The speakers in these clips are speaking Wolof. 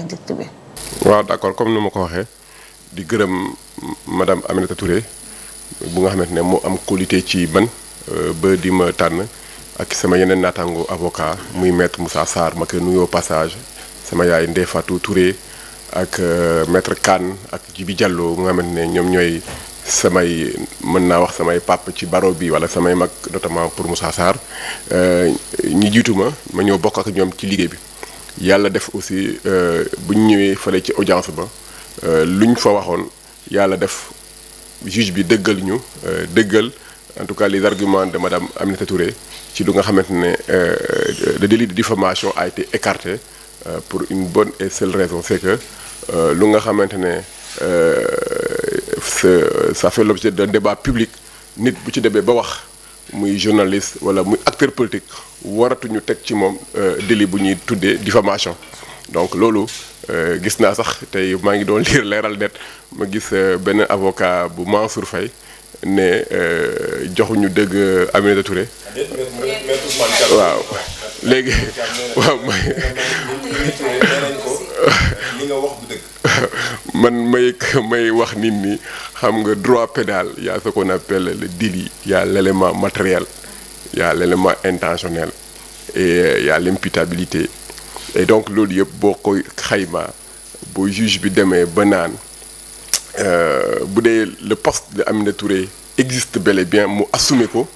verdict bi. waaw d'accord comme ni ma ko waxee di gërëm madame Aminata Touré bu nga xamante ne moo am qualité ci man ba di ma tànn ak sama yeneen naataango avocat muy maître Moussa Sarr ma koy nuyoo passage sama yaay Ndeye Fatou Touré ak maître Kane ak Djibi Diallo bu nga xamante ne ñoom ñooy samay mën naa wax samay pap ci baro bi wala samay mag notamment pour Moussa Sarr ñi jiitu ma ñëw bokk ak ñoom ci liggéey bi. yàlla def aussi bu ñu ñëwee fële ci audience ba lu ñu fa waxoon yàlla def juge bi dëggal ñu dëggal en tout cas les arguments de madame Aminata Touré ci lu nga xamante ne le délit de diffamation a été écarté pour une bonne et seule raison c'est que lu nga xamante ne ça fait l'objet d'un débat public nit bu ci demee ba wax muy journaliste wala muy acteur politique waratuñu teg ci moom délit bu ñuy tuddee diffamation donc loolu gis naa sax tey maa ngi doon lire leeral net ma gis benn avocat bu Mansour Faye ne joxuñu dëgg Aminata Touré waaw léegi waaw man may wax nit ñi xam nga droit pénal y a ce qu'on appelle le délit y a l'élément matériel y a l'élément intentionnel et y a l'imputabilité et donc loolu yëpp boo koy xayma boo juge bi demee ba naan bu dee le poste de Aminata Touré existe bel et bien mu assumer ko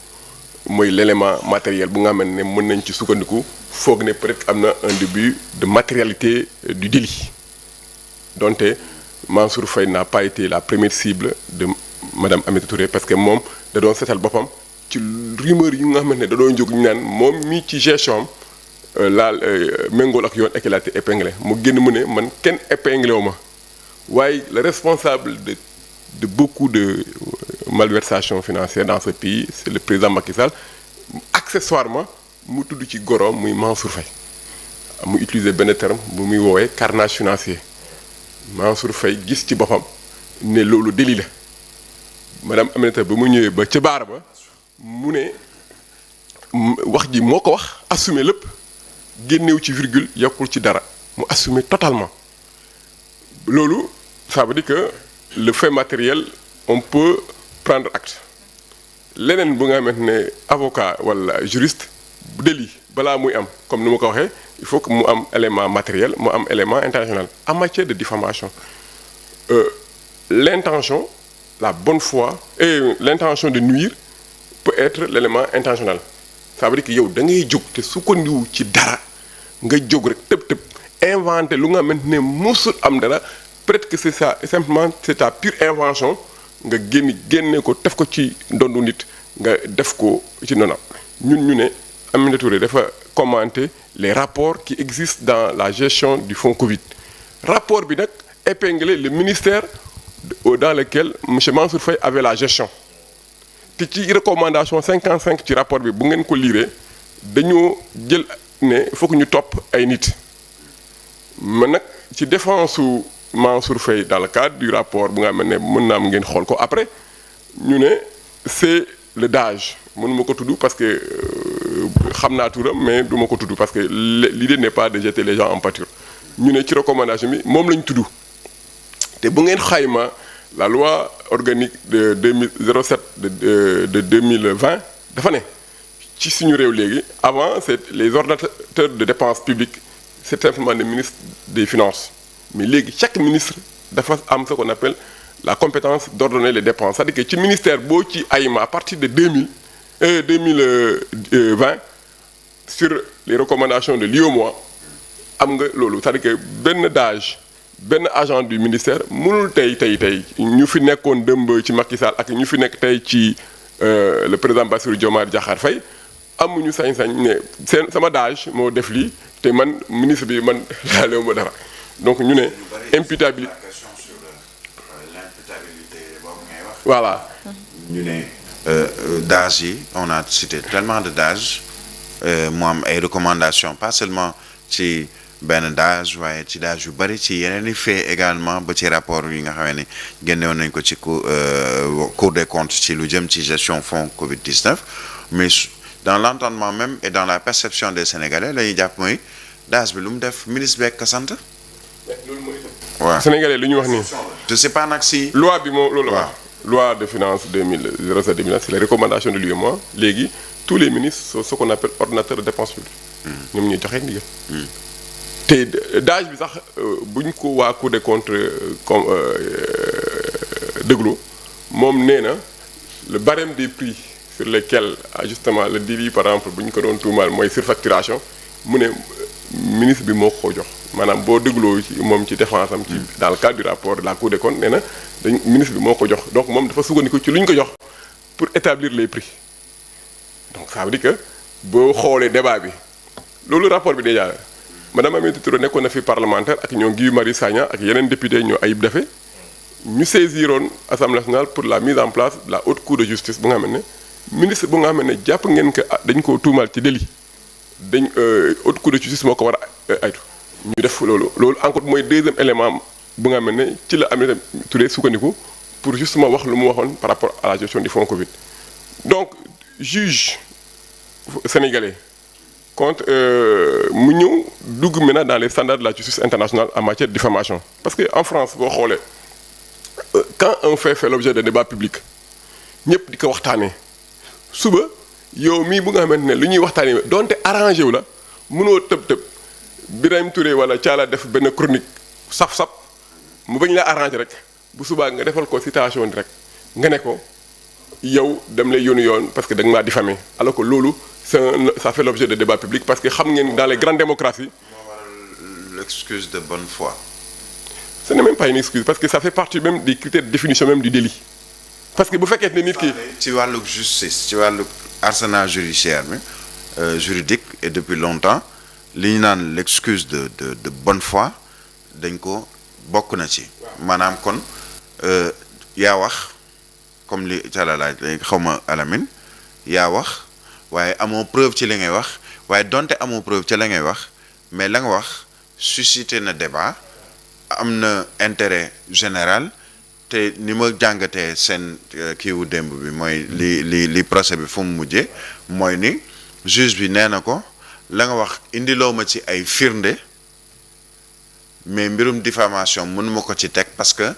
mooy l'élément matériel bu nga xam ne mën nañ ci sukkandiku foog ne peut-être am na un début de matérialité du délit donte Mansour Faye n'a pas été la première cible de madame Aminata Touré parce que moom da doon seetal boppam ci rumeur yi nga xamante ne da doon jóg ñu naan moom mii ci gestion laal méngool ak yoon et qu'il a été épinglé mu génn mu ne man kenn épinglé wu ma waaye le responsable de beaucoup de malversations financières dans ce pays c'est le président Macky Sall accessoirement mu tudd ci goroom muy Mansour Faye mu utiliser benn terme bu muy woowee carnage financier Mansour Faye gis ci boppam ne loolu délit la madame Aminata ba mu ñëwee ba ca baar ba mu ne wax ji moo ko wax assumer lépp génnew ci virgule yokkul ci dara mu assumer totalement loolu ça veut dire que le fait matériel on peut prendre acte leneen bu nga xamante ne avocat wala juriste bu délit balaa muy am comme ni ma ko waxee il faut que mu am élément matériel mu am élément intentionnel en matière de diffamation l'intention la bonne foi et l'intention de nuire peut être l'élément intentionnel ça veut dire que yow da ngay jóg te sukkandiwu ci dara nga jóg rek tëb inventé lu nga xamante ne musul am dara peut-être que c'est ça simplement c'est ta pure invention nga génne ko def ko ci ndondu nit nga def ko ci noonu ñu ne Aminata Touré dafa commenter les rapports qui existent dans la gestion du fonds Covid rapport bi nag épinglé le ministère dans lequel monsieur Mansour Faye avait la gestion te ci recommandation 55 ci rapport bi bu ngeen ko lire dañoo jël ne faut que ñu topp ay nit man nag ci défense su Mansour Faye dans le cadre du rapport bu nga xam ne mën naa am ngeen xool ko après ñu ne c'est le DAGE mënuma ko tudd parce que xam naa turam mais du ma ko tudd parce que l'idée n'est pas de jeter les gens en pâture ñu ne ci recommandation bi moom lañ tudd te bu ngeen xayma la loi organique de 2007 de 2020 dafa ne ci suñu réew léegi avant c'est les ordonnateurs de dépenses publiques c'est simplement le ministre des finances mais léegi chaque ministre dafa am ce qu'on appelle la compétence d'ordonner les dépenses c'est-à-dire que ci ministère boo ci ayma à partir de 2020 sur les recommandations de l'UEMOA am nga loolu c'est-à-dire que benn DAGE benn agent du ministère mënul tey ñu fi nekkoon dëmb ci Macky Sall ak ñu fi nekk tey ci le président Bassirou Diomaye Diakhar Faye amuñu sañ-sañ ne seen sama DAGE moo def lii te man ministre bi man laalewu ma dara donc ñu ne imputabilité voilà ñu ne DAGE yi on a cité tellement de DAGE mu am ay recommandations pas seulement ci benn DAGE waaye ci DAGE yu bari ci yeneen i fait également ba ci rapport yi nga xam ne génnewoon nañ ko ci Cour des comptes ci lu jëm ci gestion fonds Covid-19 mais dans l'entendement même et dans la perception des Sénégalais la ñuy jàpp mooy DAGE bi lu mu def ministre beeg ko sant waaw Sénégalais lu ñu wax nii. je sais pas nag si. loi bi moom loolu la waaw. wax. loi de finances 2007 c'est les recommandations de l'UEMOA léegi tous les ministres sont ce qu'on appelle ordonnateur de dépenses publiques. ñoom ñuy joxe ndigal. te d'âge bi sax buñ ko waa Cour des comptes comme déglu moom nee na le barème des prix sur lesquels justement le DILI par exemple bu ñu ko doon tuumaal mooy surfacturation mu ne ministre bi moo ko jox maanaam boo dégloo ci moom ci défense am ci dans le cadre du rapport de la Cour des comptes nee na ministre bi moo ko jox donc moom dafa sukkandiku ci lu ñu ko jox pour établir les prix donc ça veut dire que boo xoolee débat bi loolu rapport bi déjà madame Aminata Touré nekkoon na fi parlementaire ak ñoo Guy Marius Sagna ak yeneen député ñoo Ayib Daffé ñu saisiroon Assemblée nationale pour la mise en place de la haute cour de justice bu nga xam ne ministre bu nga xam ne jàpp ngeen que dañ koo tuumaal ci délit dañ haute cour de justice moo ko war a aytu ñu def loolu encore mooy deuxième élément bu nga xam ne ci la Aminata Touré sukkandiku pour justement wax lu mu waxoon par rapport à la gestion du fonds Covid donc juge sénégalais contre mu ñëw dugg maintenant dans les standards de la justice internationale en matière de diffamation parce que en France boo xoolee quand un fait l'objet de débat public ñëpp di ko waxtaanee suba yow mii bu nga xamante ne lu ñuy waxtaanee donte arrangé wu la mënoo tëb Birahim Touré wala Thiala def benn chronique saf-saf mu bañ la arrangé rek bu subaa nga defal ko citation rek nga ne ko yow dem lay yónni yoon parce que da nga maa diffamé alors que loolu ça fait l'objet de débat public parce que xam ngeen dans les grandes démocraties. L'excuse de bonne foi. Ce n'est même pas une excuse parce que ça fait partie même des critères de définition même du délit parce que bu fekkee ne nit ki. ci wàllu justice ci wàllu arsenal judiciaire bi juridique et depuis longtemps li ñu naan l'excuse de bonne foi dañ ko bokk na ci. maanaam kon yaa wax comme li Thiala laaj xaw ma Alamine yaa wax waaye amoo preuve ci li ngay wax waaye donte amoo preuve ci la ngay wax mais la nga wax suscité na débat. am na intérêt général te ni ma jàngatee seen kiiwu démb bi mooy li procès bi fu mu mujjee mooy ni juge bi nee na ko la nga wax indiloo ma ci ay firnde mais mbirum diffamation mënuma ko ci teg parce que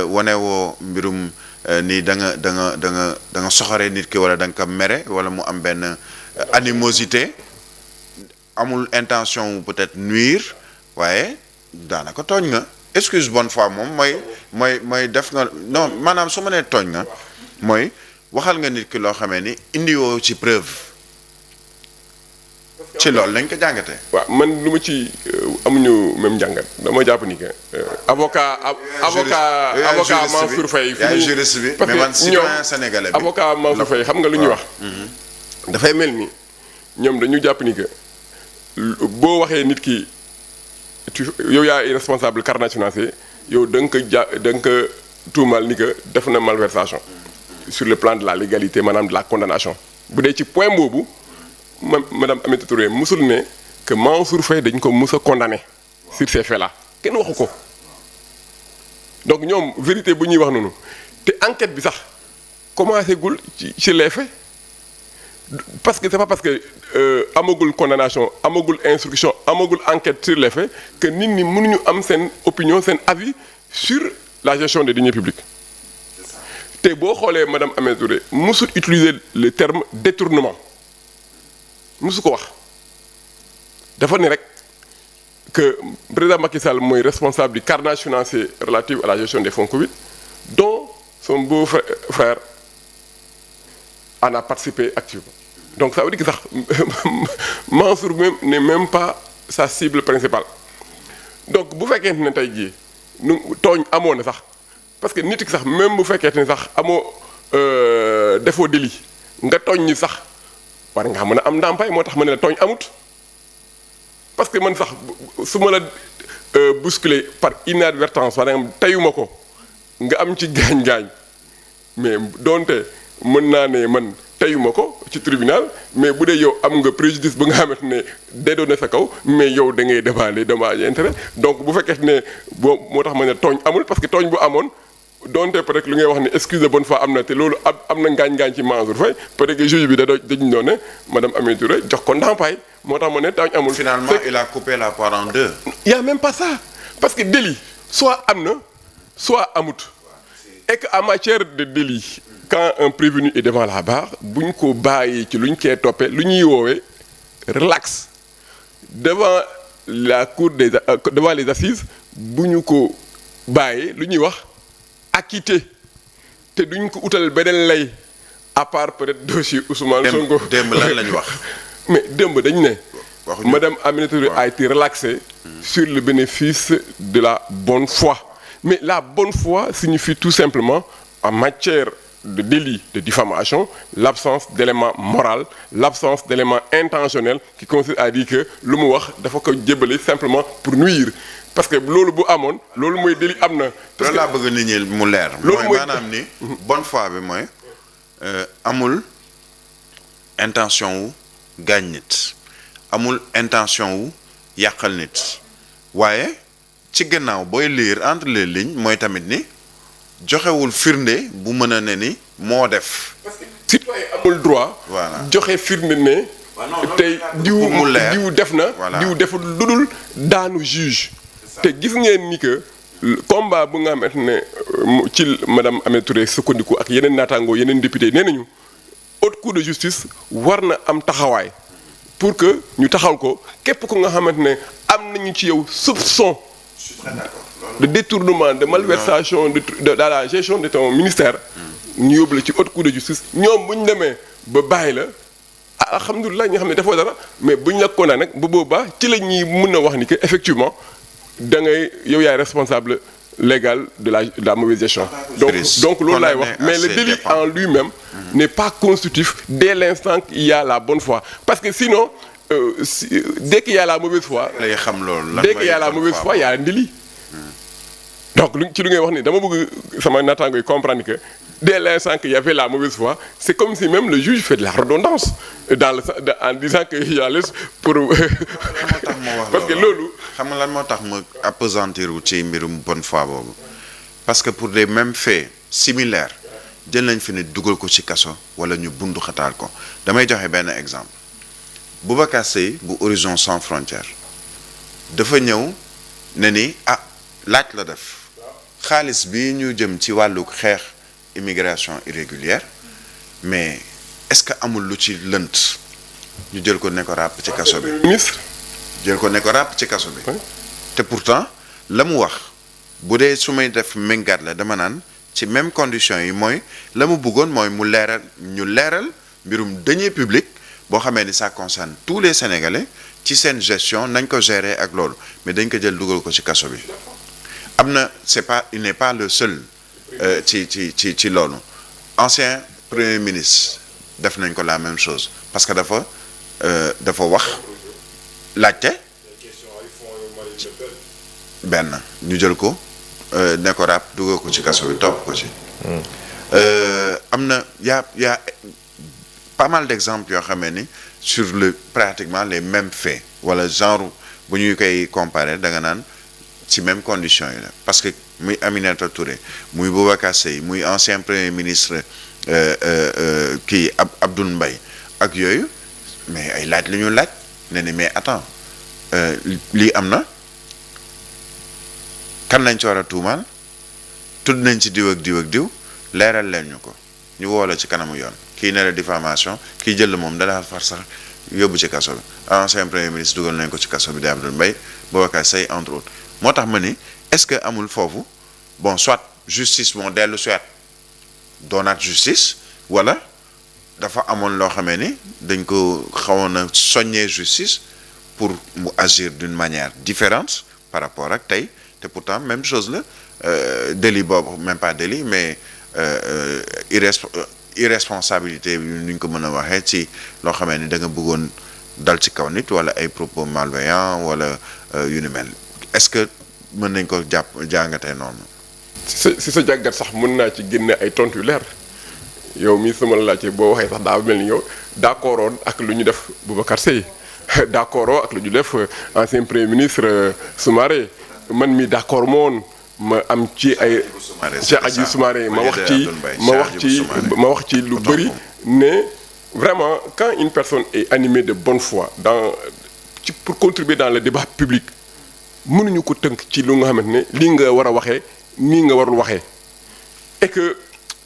wane woo mbirum ni da nga soxoree nit ki wala da nga ko mere wala mu am benn animosité amul intention peut-être nuire waaye daanaka tooñ nga excuse bonne foi moom mooy def nga non maanaam su ma nee tooñ nga mooy waxal nga nit ki loo xamee ni indiwoo ci preuve ci loolu lañ ko jàngatee. waaw man lu ma ci amuñu même jàngat dama jàpp ni que avocat Mansour Faye. yaay juriste bi mais man citoyen sénégalais bi avocat Mansour Faye xam nga lu ñuy wax. dafay mel ni ñoom dañu jàpp ni que boo waxee nit ki. yow yaa responsable carnet financier yow da nga ko tuumal ni que def na malversation sur le plan de la légalité maanaam de la condamnation bu dee ci point boobu madame Aminata Touré musul ne que Mansour Faye dañ ko mus a condamné sur ces faits là kenn waxu ko donc ñoom vérité bu ñuy wax noonu te enquête bi sax commencé gul ci les faits parce que c'est pas parce que amagul condamnation amagul instruction amagul enquête sur les faits que nit ñi mënuñu am seen opinion seen avis sur la gestion des deniers publics te boo xoolee madame Aminata Touré musul utiliser le terme détournement musu ko wax dafa ni rek que président Macky Sall mooy responsable du carnage financier relatif à la gestion des fonds Covid dont son beau-frère en a participé activement. Donc ça veut dire que sax Mansour même n'est même pas sa cible principale donc bu fekkee ne tey jii nu tooñ amoon na sax parce que nit ki sax même bu fekkee ne sax amoo défaut délit nga tooñ ñi sax war nga mën a am ndàmpaay moo tax ma ne la tooñ amut parce que man sax su ma la bousculer par inadvertance par exemple teyuma ko nga am ci gaañ-gaañ mais doonte mën naa ne man teyuma ko ci tribunal mais bu dee yow am nga préjudice ba nga xamante ne dédoo na sa kaw mais yow da ngay demander dommage intérêt donc bu fekkee ne boo moo tax ma ne tooñ amul parce que tooñ bu amoon donte peut-être lu ngay wax ne excuse de bonne foi am na te loolu am na ngaañ-ngaañ ci Mansour Faye peut-être que juge bi dañu doon ne madame Aminata Touré jox ko ndàmpaay moo tax ma ne tooñ amul. Finalement il a coupé la poire en deux. Il y a même pas ça parce que délit soit am na soit amut et que en matière de délit quand un prévenu est devant la barre bu ñu ko bàyyi ci lu ñu koy toppee lu ñuy woowee relax devant la cour devant les assises bu ñu ko bàyyi lu ñuy wax acquitté te duñ ko utal beneen lay à part peut-être dossier Ousmane Sonko. démb lan la ñu wax. mais démb dañu ne. Madame Aminata Touré a été relaxée sur le bénéfice de la bonne foi. Mais la bonne foi signifie tout simplement, en matière de délit de diffamation, l'absence d'éléments moraux, l'absence d'éléments intentionnels qui consiste à dire que lu mu wax dafa ko jébbale simplement pour nuire. Parce que loolu bu amoon loolu mooy délit am na. parce que laa bëgg nit ñi mu leer. loolu mooy maanaam ni bonne foi bi mooy amul intention wu gaañ nit. amul intention wu yàqal nit waaye ci gannaaw booy lire entre les lignes mooy tamit ni joxewul firnde bu mën a ne ni moo def. parce que citoyen amul droit. voilà joxe firnde ne. tey diw def na. diw deful lu dul daanu juge. te gis ngeen ni que combat bu nga xamante ne ci madame Aminata Touré sukkandiku ak yeneen naataangoo yeneen député nee nañu haute cour de justice war na am taxawaay. pour que ñu taxal ko képp ko nga xamante ne am nañu ci yow soupçon de détournement de malversation dans la gestion de ton ministère ñu yóbbu la ci haute cour de justice ñoom bu ñu demee ba bàyyi la alhamdulilah ñi nga xam ne dafoo dara mais bu ñu la ko nag bu boobaa ci la ñuy mën a wax ni que effectivement da ngay yow yaay responsable légal de la mauvaise gestion. donc loolu laay wax mais le délit en lui-même n'est pas constitutif dès l'instant qu'il y a la bonne foi parce que sinon dès qu'il y a la mauvaise foi dès qu'il y a la mauvaise foi il y a un délit. donc ci lu ngay wax ni dama bëgg sama naataango yi comprendre que dès l'instant qu'il y avait la mauvaise foi c'est comme si même le juge fait de la redondance en disant que il y a les pour parce que loolu xam nga lan moo tax ma appesantir wu ci mbirum bonne foi boobu parce que pour des mêmes faits similaires jël nañ fi ne dugal ko ci kaso wala ñu bundu xataal ko damay joxe benn exemple Boubacar Seye bu Horizon Sans Frontières dafa ñëw ne ni laaj la def xaalis bi ñu jëm ci wàllu xeex immigration irrégulière mais est-ce que amul lu ci lënt ñu jël ko ne ko ràpp ci kaso bi jël ko ne ko ràpp ci kaso bi te pourtant la mu wax bu dee su may def méngaat la dama naan ci même condition yi mooy la mu bëggoon mooy mu leeral ñu leeral mbirum deniers publics boo xamee ni ça concerne tous les Sénégalais ci seen gestion nañ ko gérer ak loolu mais dañ ko jël dugal ko ci kaso bi am na il n'est pas le seul ci loolu ancien premier ministre def nañ ko la même chose parce que dafa wax laajte benn ñu jël ko ne ko ràpp dugal ko ci kaso bi topp ko ci am na y a pas mal d'exemples yoo xamee ni sur pratiquement les mêmes faits wala genre bu ñuy koy comparer da nga naan ci même condition yi la parce que muy Aminata Touré muy Boubacar Seye muy ancien premier ministre kii Abdoul Mbaye ak yooyu mais ay laaj la ñu laaj ne ni mais attends lii am na kan lañ ci war a tuumaal tudd nañ ci diw ak diw ak diw leeral leen ñu ko ñu woo la ci kanamu yoon kii ne la diffamation kii jël moom dala far sax yóbbu ci kaso bi ancien premier ministre dugal nañ ko ci kaso bi di Abdoul Mbaye Boubacar Seye entre autres moo tax ma ni est-ce que amul foofu bon soit justice bon dellu soit doonaat justice wala dafa amoon loo xamee ni dañ ko xawoon a soññee justice pour mu agir d'une manière différente par rapport ak tey te pourtant même chose la délit boobu même pas délit mais irresponsabilité bi nu ñu ko mën a waxee ci loo xamee ni da nga bëggoon dal ci kaw nit wala ay propos malveillants wala yu ni mel est-ce que mën nañ ko jàngatee noonu. si sa jàngat sax mën naa ci génne ay tontu yu leer yow mii sama la laajte boo waxee sax daa mel ni yow d'accordoon ak lu ñu def Boubacar Seye d'accord ak lu ñu def ancien premier ministre Soumaré man mi d'accord moon ma am ci ay Cheikh Hadjibou Soumaré ma wax ci lu bëri ne vraiment quand une personne est animée de bonne foi pour contribuer dans le débat public mënuñu ko tënk ci lu nga xamante ne lii nga war a waxee nii nga warul waxee et que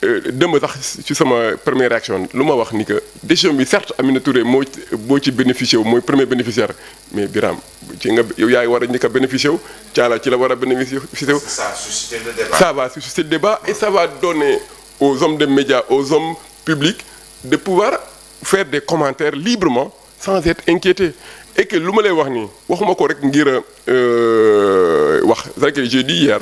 dëmb sax ci sama première réaction lu ma wax ni que décision bi certes Aminata Touré moo boo ci bénéficié wu mooy premier bénéficiaire mais Birame ci nga yow yaay war a njëkk a bénéficié wu Thiala ci la war a bénéficié wu. Ça a suscité le débat. Ça va susciter le débat et ça va donner aux hommes des médias, aux hommes publics de pouvoir faire des commentaires librement sans être inquiétés et que lu ma lay wax nii waxuma ko rek ngir wax c'est vrai que j'ai dit hier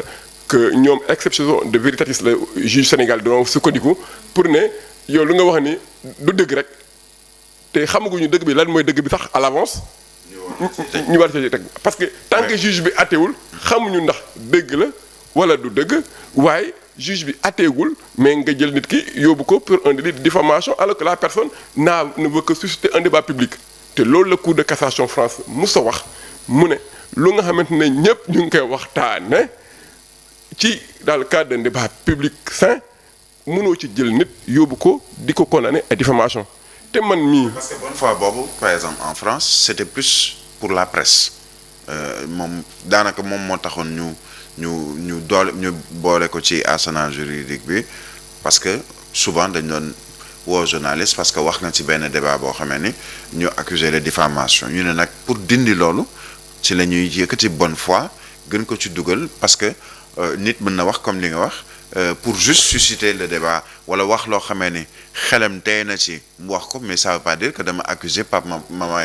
que ñoom exception de véritatis la juge Sénégal doon sukkandiku pour ne yow lu nga wax ni du dëgg rek te xamaguñu dëgg bi lan mooy dëgg bi sax à l'avance ñu war ci teg parce que tant que juge bi attewul xamuñu ndax dëgg la wala du dëgg waaye juge bi atteegul mais nga jël nit ki yóbbu ko pour un délit de diffamation alors que la personne ne veut que susciter un débat public te loolu la Cour de cassation France musa wax mu ne lu nga xamante ne ñëpp ñu ngi koy waxtaane ci dans le cadre d'un débat public sain mënoo ci jël nit yóbbu ko di ko condamner à diffamation te man mii. parce que bonne fois boobu par exemple en France c'était plus pour la presse moom daanaka moom moo taxoon ñu boole ko ci arsenal juridique bi parce que souvent dañ doon woo journaliste parce que wax nga ci benn débat boo xamee ni ñu accuser de diffamation ñu ne nag pour dindi loolu ci la ñuy yëkkati bonne foi gën ko ci dugal parce que nit mën na wax comme li nga wax pour juste susciter le débat wala wax loo xamee ni xelam tey na ci mu wax ko mais ça veut pas dire que dama accuser Pape Mama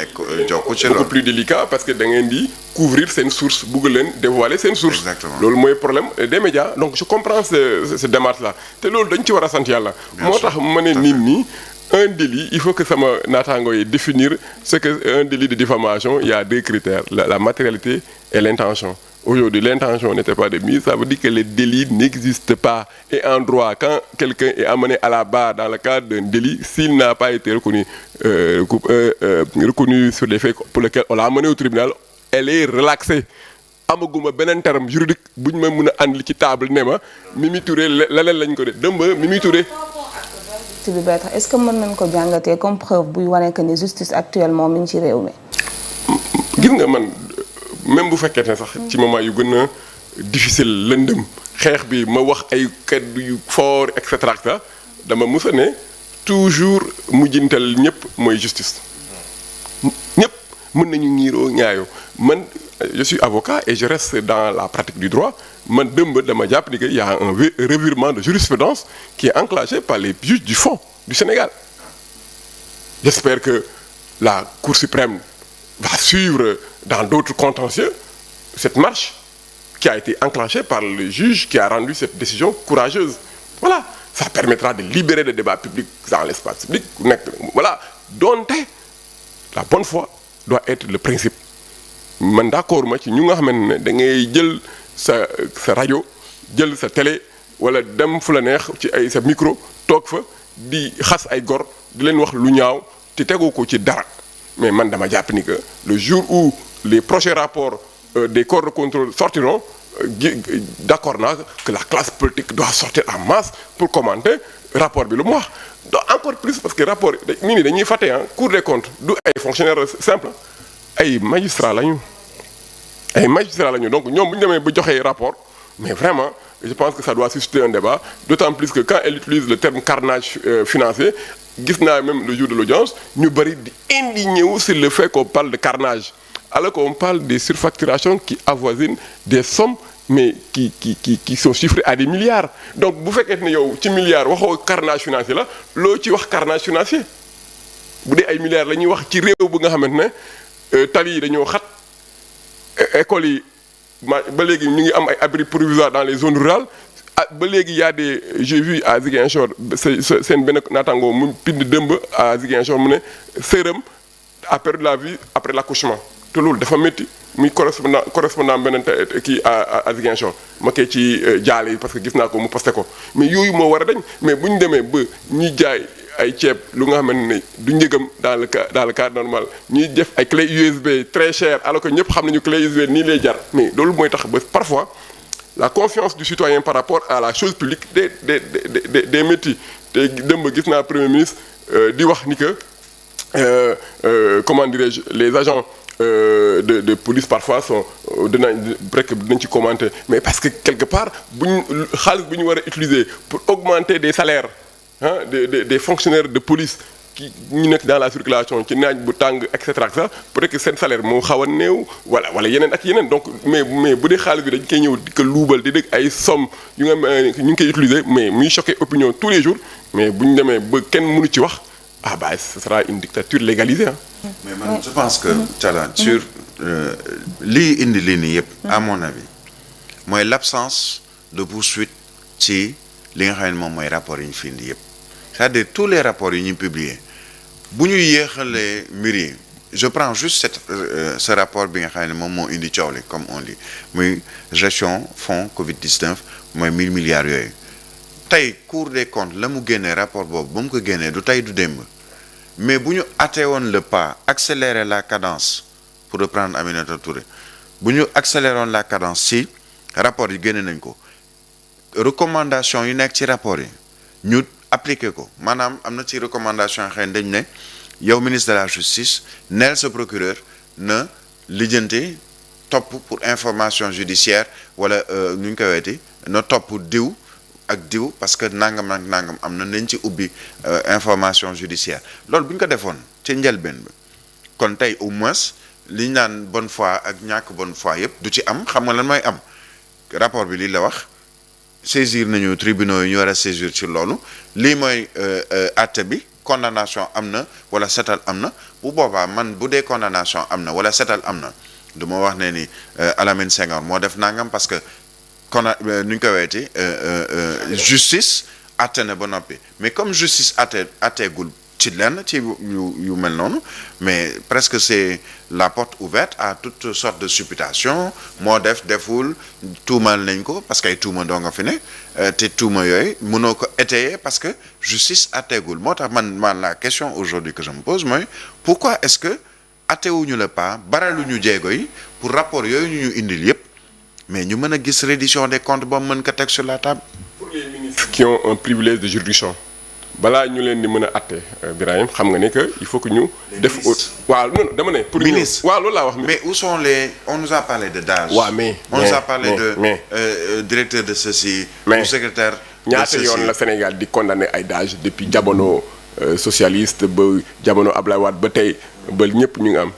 Diockou ci loolu. beaucoup plus délicat parce que da ngeen di couvrir seen source bugg leen dévoiler seen source. Exactement. loolu mooy problème des médias donc je comprends ce démarche là te loolu dañ ci war a sant yàlla. moo tax ma ne nit ñi un délit il faut que sama naataango yi définir ce que un délit de diffamation il y a deux critères la matérialité et l'intention. Aujourd'hui, l'intention n'était pas de mise, ça veut dire que le délit n'existe pas. Et en droit, quand quelqu'un est amené à la barre dans le cadre d'un délit, s'il n'a pas été reconnu sur les faits pour lesquels on l'a amené au tribunal, elle est relaxée. amaguma beneen terme juridique bu ñu ma mën a àndal ci table ne ma Mimi Touré leneen lañ ko de dëmb Mimi Touré. est-ce que mën nañ ko jàngatee comme preuve buy wane que ni justice actuellement mi ngi ci réew mi. gis nga man. même bu fekkee ne sax ci moment yu gën a difficile lëndëm xeex bi ma wax ay kaddu yu fort et cetera dama mës a ne toujours mujjintal ñëpp mooy justice ñëpp mën nañu ñiiroo ñaayoo man je suis avocat et je reste dans la pratique du droit man dëmb dama jàpp ni que y a un revirement de jurisprudence qui est enclenché par les juges du fond du Sénégal j'espère que la Cour suprême va suivre dans d'autres contentieux cette marche qui a été enclenchée par le juge qui a rendu cette décision courageuse. Voilà, ça permettra de libérer le débat public dans l'espace public. Voilà, donc la bonne foi doit être le principe. Man d'accord ma ci ñu nga xamante ne da ngay jël sa rajo jël sa télé wala dem fu la neex ci ay sa micro toog fa di xas ay gor di leen wax lu ñaaw te tegoo ko ci dara. Mais man dama jàpp ni que le jour où les prochains rapports des corps de contrôle sortiront d'accord naa que la classe politique doit sortir en masse pour commenter rapport bi lu mu wax. donc encore plus parce que rapport nit ñi dañuy fàtte Cour des comptes du ay fonctionnaires simples ay magistrats lañu donc ñoom bu ñu demee ba joxee rapport mais vraiment je pense que ça doit susciter un débat d'autant plus que quand elle utilise le terme carnage financier. gis naa même le jour de l'audience ñu bari di indigné wu sur le fait qu'on parle de carnage alors qu'on parle des surfacturations qui avoisinent des sommes mais qui sont chiffrées à des milliards donc bu fekkee ne yow ci milliards waxoo carnage financier la loo ci wax carnage financier bu dee ay milliards la ñuy wax ci réew bu nga xamante ne tali yi dañoo xat écoles yi ba léegi ñu ngi am ay abris provisoires dans les zones rurales ba léegi y a des j'ai vu à Ziguinchor seen benn naataango mu pind dëmb à Ziguinchor mu ne sëram a perdu la vie après l'accouchement te loolu dafa métti muy correspondant beneen kii à Ziguinchor ma koy ci jaale yi parce que gis naa ko mu posté ko mais yooyu moo war a dañ mais bu ñu demee ba ñuy jaay ay ceeb lu nga xamante ne du njëgam dans le cadre normal ñuy def ay clé USB très cher alors que ñëpp xam nañu clé USB nii lay jar mais loolu mooy tax ba parfois la confiance du citoyen par rapport à la chose publique des métiers te démb gis naa premier ministre di wax ni que comment dirais-je les agents de police parfois sont dinañ ci commenter mais parce que quelque part xaalis bu ñu war a utiliser pour augmenter des salaires des fonctionnaires de police ki ñu nekk dans la circulation ci naaj bu tàng et cetera peut-être que seen salaire moo xaw a néew wala yeneen ak yeneen donc mais bu dee xaalis bi dañ koy ñëw di ko luubal di dégg ay somme yu nga ñu ngi koy utiliser mais muy choquer opinion tous les jours mais bu ñu demee ba kenn mënu ci wax ce sera une dictature légalisée mais man je pense que Thiala sur lii indi lii nii yëpp à mon avis mooy l'absence de poursuite ci li nga xam ne moom mooy rapport yi ñu fi indi yëpp c'est-à-dire tous les rapports yi ñu publier bu ñu yéexalee mbir yi je prends juste ce rapport bi nga xam ne moom moo indi coow li comme on dit muy gestion fonds Covid-19 mooy 1000 milliards yooyu tey Cour des comptes la mu génnee rapport boobu ba mu ko génnee du tey du démb mais bu ñu hâté woon le pas accélérer la cadence pour reprendre Aminata Touré bu ñu accélérer woon la cadence si rapport yi génne nañ ko recommandation yu nekk ci rapport yi ñu appliquer ko maanaam am na ci recommandation yi xëy na dañ ne yow ministre de la justice neel sa procureur na lijjanti topp pour information judiciaire wala nu ñu koy weeti na topp diw ak diw parce que nangam ak nangam am na nañ ci ubbi information judiciaire loolu bu ñu ko defoon ci njëlbeen bi kon tey au moins li ñu naan bonne foi ak ñàkk bonne foi yëpp du ci am xam nga lan mooy am rapport bi lii la wax saisir nañu tribunaux yi ñu war a saisir ci loolu lii mooy àtte bi condamnation am na wala setal am na bu boobaa man bu dee condamnation am na wala setal am na du ma wax ne ni Alamine Senghor moo def nangam parce que nu ñu ko weeti justice àtte na ba noppi mais comme justice àtteegul ci lenn ci yu mel noonu mais presque c'est la porte ouverte à toutes sortes de supputation moo deful tuumal nañ ko parce que ay tuuma doo nga fi ne te tuuma yooyu mënoo ko étayer parce que justice àtteegul moo tax man la question aujourd'hui que je me pose mooy pourquoi est-ce que àttewuñu la pas baraluñu jéego yi pour rapport yooyu ñu indil yépp mais ñu mën a gis reddition des comptes ba mën ko teg sur la table. Pour les ministres qui ont un privilège de juridiction balaa ñu leen di mën a àtte Birahim xam nga ne que il faut que ñu def waaw non dama ne pour ministre waaw loolu laa wax mais où sont les on nous a parlé de DAGE on nous a parlé de directeur de ceci ou secrétaire ñaata yoon la Sénégal di condamné ay DAGE depuis jamono socialiste ba jamono Ablaye Wade ba tey ba ñëpp ñu ngi am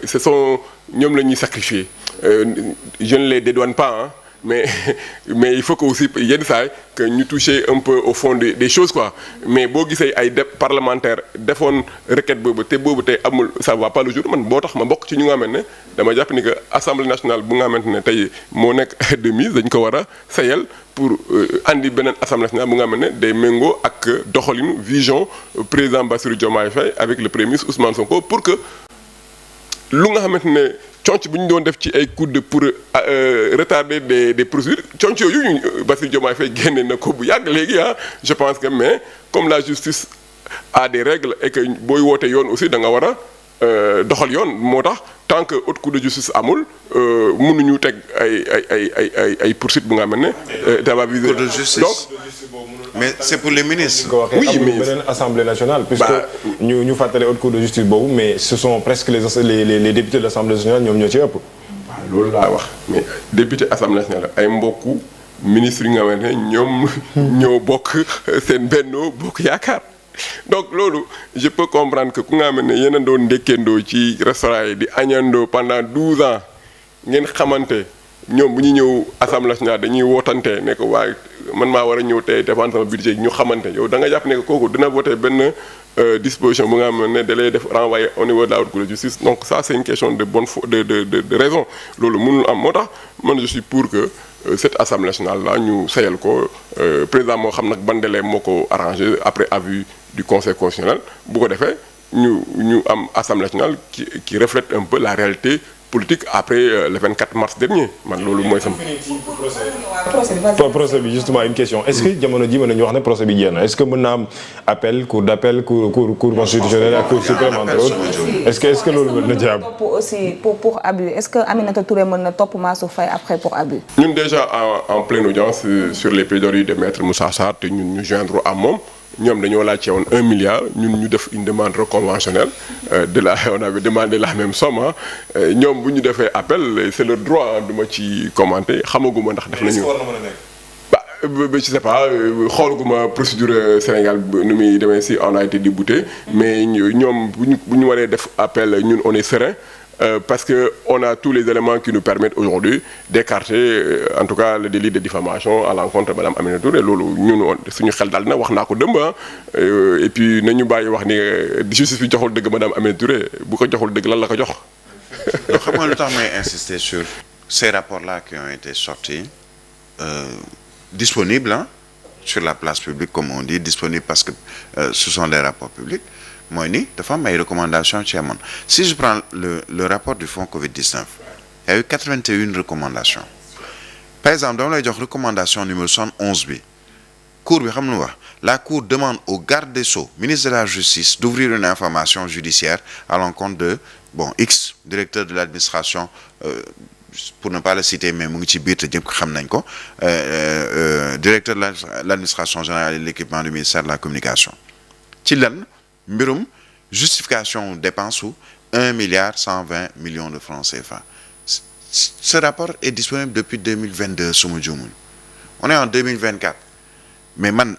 ce sont ñoom la ñuy sacrifier je ne les dédouane pas mais il faut que aussi yenn saa que ñu toucher un peu au fond des choses quoi mais boo gisee ay parlementaire defoon requête boobu tey amul ça va pas le jour man boo tax ma bokk ci ñu nga xamante ne dama jàpp ni que assemblée nationale bu nga xamante ne tey moo nekk de mise dañ ko war a sayal pour andi beneen assemblée nationale bu nga xamante ne day méngoo ak doxalinu vision président Bassirou Diomaye Faye avec le premier ministre Ousmane Sonko pour que lu nga xamante ne conc bu ñu doon def ci ay coude pour retarder des procédures conc yooyu Bassirou Diomaye Faye génne na ko bu yàgg léegi je pense que mais comme la justice a des règles et que booy woote yoon aussi da nga war a doxal yoon moo tax tant que haute cour de justice amul mënuñu teg ay poursuites bu nga xam ne dama visé cour de justice donc mais c'est pour les ministres. oui mais beneen assemblée nationale. puisque ñu fàttali haute cour de justice boobu mais ce sont presque les députés de l'assemblée nationale ñoom ñoo ci ëpp. waaw loolu laa wax mais député assemblée nationale ay mbokku ministres yi nga xamante ne ñoom ñoo bokk seen Benno Bokk Yaakaar. donc loolu je peux comprendre que ku nga xam ne yéen a doon ndékkendoo ci restaurant yi di añandoo pendant 12 ans ngeen xamante ñoom bu ñu ñëw assemblée nationale dañuy wootante ne ko waaye man maa war a ñëw tey défendre sama budget ñu xamante yow da nga jàpp ne que kooku dina voter benn disposition bu nga xam ne da lay def renvoyer au niveau de la haute cour de justice donc ça c'est une question de bonne foi de raison loolu mënul am moo tax man je suis pour que cette assemblée nationale là ñu sayal ko président moo xam nag ban délai moo ko arrangé après avis du conseil constitutionnel bu ko defee ñu am assemblée nationale qui reflète un peu la réalité politique après le 24 mars dernier man loolu mooy sama. procès bi justement une question est-ce que jamono ji mën nañu wax ne procès bi jeex na est-ce que mën naa am appel cour d'appel cour constitutionnelle ak cour suprême entre autres est-ce que loolu mën na ci am. aussi pour abus est-ce que Aminata Touré mën na topp Mansour Faye après pour abus. ñun déjà en pleine audience sur les plaidoiries de maître Moussa Sarr te ñun ñu joindre à moom ñoom dañoo laajte woon 1 milliard ñun ñu def une demande reconventionnelle on avait demandé la même somme ñoom bu ñu defee appel c'est leur droit du ma ci commenter xamaguma ndax def nañu. Je sais pas xoolaguma procédure Sénégal nu muy demee si on a été débouté mais ñoom bu ñu waree def appel ñun on est serein parce que on a tous les éléments qui nous permettent aujourd'hui d'écarter en tout cas le délit de diffamation à l'encontre de madame Aminata Touré loolu ñun suñu xel daal na wax naa ko dëmb et puis nañu bàyyi wax ni justice bi joxul dëgg madame Aminata Touré bu ko joxul dëgg lan la ko jox. donc xam nga lu tax may insister sur ces rapports-là qui ont été sortis. Disponible sur la place publique comme on dit disponible parce que ce sont des rapports publics mooy ni dafa am ay recommandations ci amoon si je prends le rapport du fonds Covid-19 il y a eu 81 recommandations par exemple dama lay jox recommandation numéro 71 bi cour bi xam lu wax la cour demande au garde des Sceaux ministre de la Justice d'ouvrir une information judiciaire à l'encontre de X directeur de l'administration pour ne pas le citer mais mu ngi ci biir te ñëpp xam nañ ko directeur de l'administration générale et de l'équipement du ministère de la communication ci lan mbirum justification dépense su 1,120 milliard de francs CFA ce rapport est disponible depuis 2022 su ma juumul on est en 2024 mais man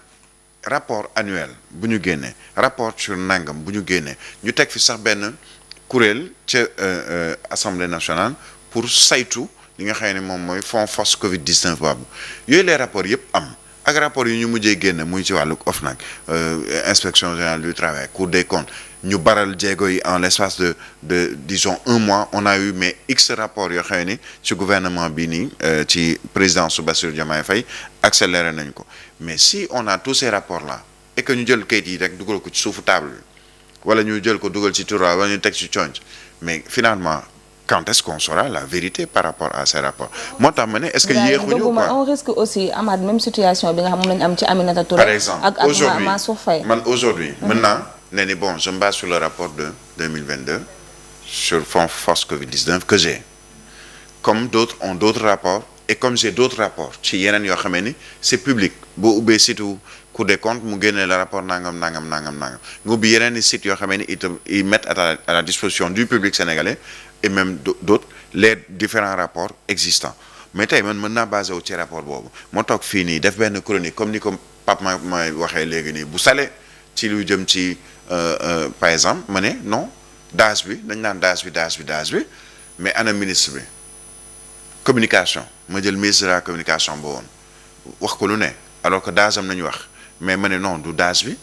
rapport annuel bu ñu génnee rapport sur nangam bu ñu génnee ñu teg fi sax benn kuréel ca Assemblée nationale pour saytu li nga xam ne moom mooy fonds force Covid-19 boobu yooyu les rapports yëpp am ak rapports yi ñu mujjee génn muy ci wàllu OFNAC inspection générale du travail Cour des comptes ñu baral jéego yi en l'espace de disons 1 mois on a eu mais x rapports yoo xam ne ci gouvernement bi nii ci présidence su Bassirou Diomaye Faye accéléré nañ ko mais si on a tous ces rapports là et que ñu jël kayit yi rek dugal ko ci suufu table bi wala ñu jël ko dugal ci tiroir wala ñu teg ci conc mais finalement quand est-ce qu'on saura la vérité par rapport à ces rapports moo tax ma ne est-ce que yéexuñu quoi on risque aussi amaat même situation bi nga xam moom lañu am ci Aminata Touré par exemple ak Mansour Faye aujourd'hui maintenant ne ni bon je me base sur le rapport de 2022 sur fonds force Covid-19 que j'ai comme d'autres ont d'autres rapports et comme j'ai d'autres rapports ci yeneen yoo xamee ni c'est public boo ubbee site Cour des comptes mu génne le rapport nangam nga ubbi yeneen i sites yoo xamee ni ils mettent à la disposition du public sénégalais et même d'autres les différents rapports existants mais tey man mën naa basé wu ci rapport boobu moo toog fii nii def benn chronique comme ni ko Pape may waxee léegi nii bu sale ci lu jëm ci par exemple ma ne non daas bi dañ naan daas bi mais ana ministre bi communication ma jël ministre de la communication ba woon wax ko lu ne alors que daas am nañu wax mais ma ne non du daas bi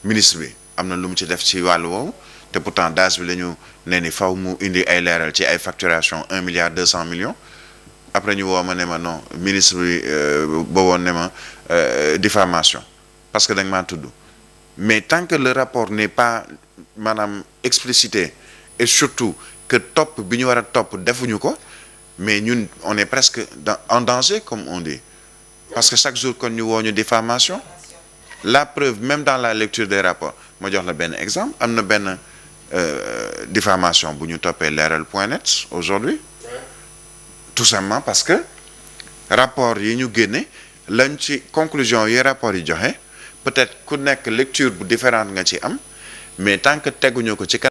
ministre bi am na lu mu ci def ci wàllu woowu te pourtant daas bi la ñu ne ni faw mu indi ay leeral ci ay facturation 1,2 milliard après ñu woo ma ne ma non ministre bi ba woon ne ma diffamation parce que da nga maa tudd mais tant que le rapport n'est pas maanaam explicité et surtout que topp bi ñu war a topp defuñu ko mais ñun on est presque en danger comme on dit parce que chaque jour kon ñu woo ñu diffamation la preuve même dans la lecture des rapports ma jox la benn exemple am na benn diffamation bu ñu toppee leeral.net aujourd'hui tout simplement parce que rapport yi ñu génne lañ ci conclusion yi rapport yi joxe peut-être ku nekk lecture bu différente nga ci am mais tant que teguñu ko ci